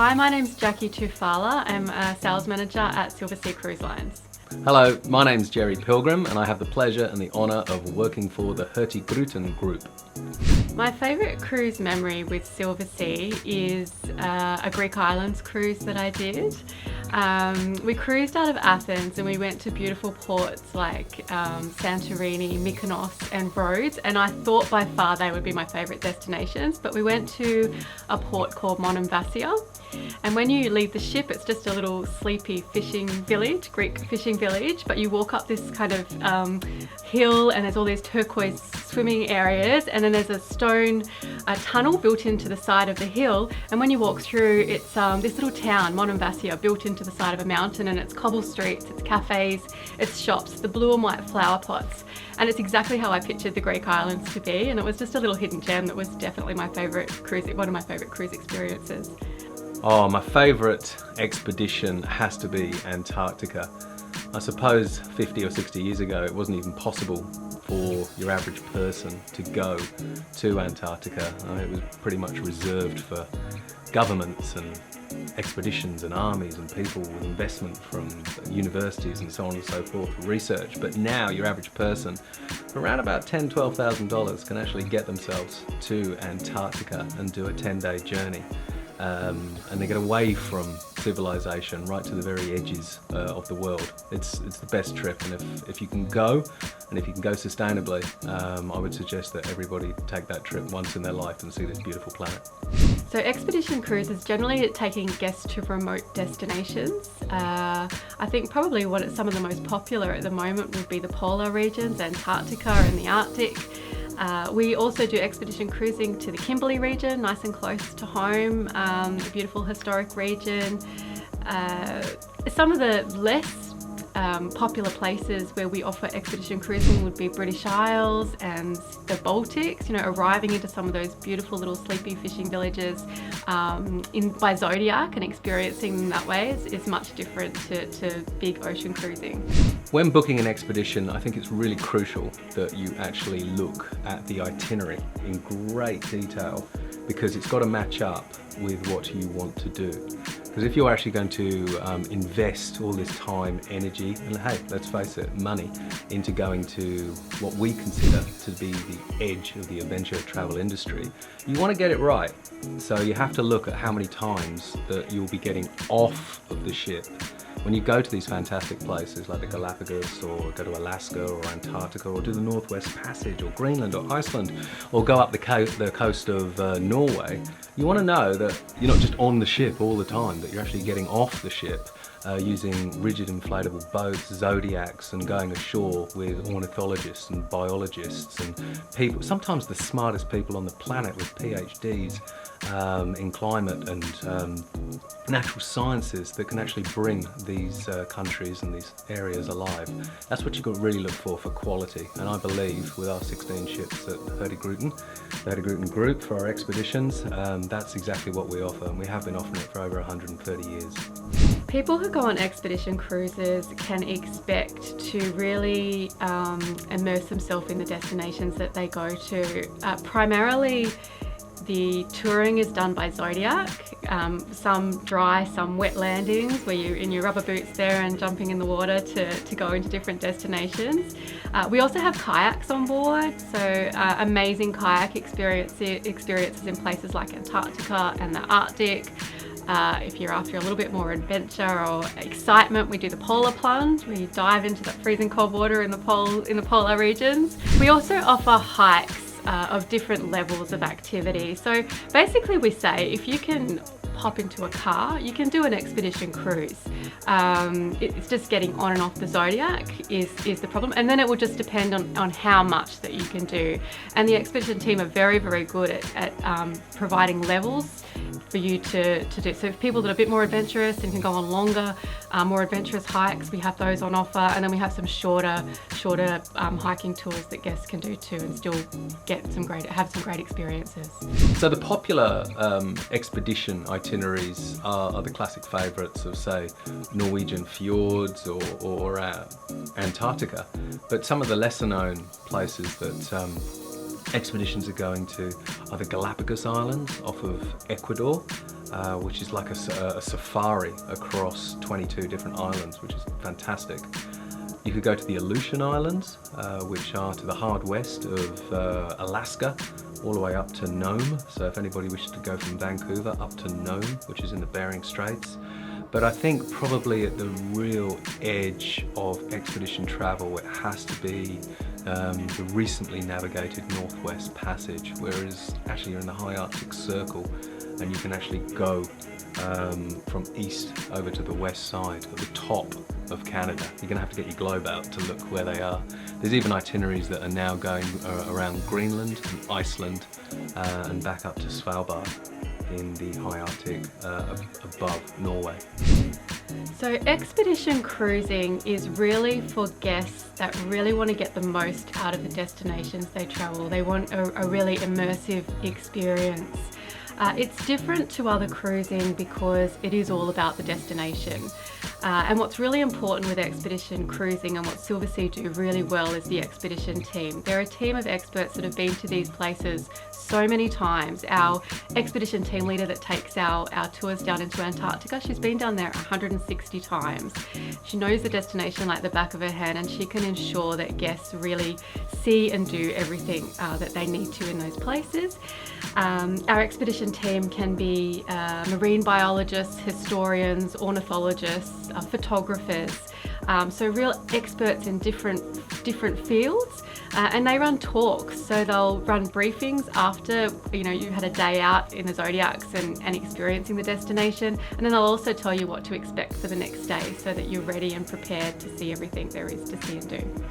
Hi, my name's Jackie Tufala. I'm a sales manager at Silversea Cruise Lines. Hello, my name's Jerry Pilgrim and I have the pleasure and the honour of working for the Hurtigruten Group. My favourite cruise memory with Silversea is a Greek Islands cruise that I did. We cruised out of Athens and we went to beautiful ports like Santorini, Mykonos and Rhodes, and I thought by far they would be my favourite destinations, but we went to a port called Monemvasia, and when you leave the ship it's just a little sleepy fishing village, Greek fishing village, but you walk up this kind of hill and there's all these turquoise swimming areas, and then there's a stone tunnel built into the side of the hill, and when you walk through it's this little town, Monemvasia, built into the side of a mountain, and it's cobble streets, it's cafes, it's shops, the blue and white flower pots, and it's exactly how I pictured the Greek islands to be, and it was just a little hidden gem that was definitely my favourite cruise, one of my favourite cruise experiences. Oh, my favourite expedition has to be Antarctica. I suppose 50 or 60 years ago it wasn't even possible for your average person to go to Antarctica. It was pretty much reserved for governments and expeditions and armies and people with investment from universities and so on and so forth for research. But now your average person for around about $10,000–$12,000 can actually get themselves to Antarctica and do a 10-day journey. And they get away from civilization right to the very edges of the world. It's the best trip, and if you can go, and if you can go sustainably, I would suggest that everybody take that trip once in their life and see this beautiful planet. So expedition cruises generally taking guests to remote destinations. I think probably some of the most popular at the moment would be the polar regions, Antarctica and the Arctic. We also do expedition cruising to the Kimberley region, nice and close to home, a beautiful historic region. Some of the less popular places where we offer expedition cruising would be British Isles and the Baltics. You know, arriving into some of those beautiful little sleepy fishing villages by Zodiac and experiencing them that way is much different to big ocean cruising. When booking an expedition, I think it's really crucial that you actually look at the itinerary in great detail, because it's got to match up with what you want to do. Because if you're actually going to invest all this time, energy, and hey, let's face it, money, into going to what we consider to be the edge of the adventure travel industry, you want to get it right. So you have to look at how many times that you'll be getting off of the ship. When you go to these fantastic places like the Galapagos, or go to Alaska or Antarctica, or do the Northwest Passage or Greenland or Iceland, or go up the coast of Norway, you want to know that you're not just on the ship all the time, that you're actually getting off the ship using rigid inflatable boats, zodiacs, and going ashore with ornithologists and biologists and people, sometimes the smartest people on the planet with PhDs in climate and natural sciences, that can actually bring these countries and these areas alive. That's what you can really look for quality, and I believe with our 16 ships at Hurtigruten, the Hurtigruten Group, for our expeditions, that's exactly what we offer, and we have been offering it for over 130 years. People who go on expedition cruises can expect to really immerse themselves in the destinations that they go to. Primarily, the touring is done by Zodiac, some dry, some wet landings where you're in your rubber boots there and jumping in the water to go into different destinations. We also have kayaks on board, so amazing kayak experiences in places like Antarctica and the Arctic. If you're after a little bit more adventure or excitement, we do the polar plunge, where you dive into that freezing cold water in the polar regions. We also offer hikes of different levels of activity. So basically we say if you can hop into a car, you can do an expedition cruise. It's just getting on and off the Zodiac is the problem, and then it will just depend on how much that you can do. And the expedition team are very, very good at providing levels for you to do. So for people that are a bit more adventurous and can go on longer, more adventurous hikes, we have those on offer, and then we have some shorter hiking tours that guests can do too, and still have some great experiences. So the popular expedition itineraries are the classic favourites of, say, Norwegian fjords or Antarctica, but some of the lesser known places that Expeditions are going to the Galapagos Islands off of Ecuador, which is like a safari across 22 different islands, which is fantastic. You could go to the Aleutian Islands, which are to the hard west of Alaska, all the way up to Nome. So if anybody wishes to go from Vancouver up to Nome, which is in the Bering Straits. But I think probably at the real edge of expedition travel, it has to be the recently navigated Northwest Passage, whereas actually you're in the high Arctic Circle and you can actually go from east over to the west side at the top of Canada. You're going to have to get your globe out to look where they are. There's even itineraries that are now going around Greenland and Iceland and back up to Svalbard in the high Arctic above Norway. So expedition cruising is really for guests that really want to get the most out of the destinations they travel. They want a really immersive experience. It's different to other cruising because it is all about the destination. And what's really important with expedition cruising and what Silversea do really well is the expedition team. They're a team of experts that have been to these places so many times. Our expedition team leader that takes our tours down into Antarctica, she's been down there 160 times. She knows the destination like the back of her hand, and she can ensure that guests really see and do everything that they need to in those places. Our expedition team can be marine biologists, historians, ornithologists, photographers, so real experts in different fields, and they run talks. So they'll run briefings after you've had a day out in the zodiacs and experiencing the destination, and then they'll also tell you what to expect for the next day so that you're ready and prepared to see everything there is to see and do.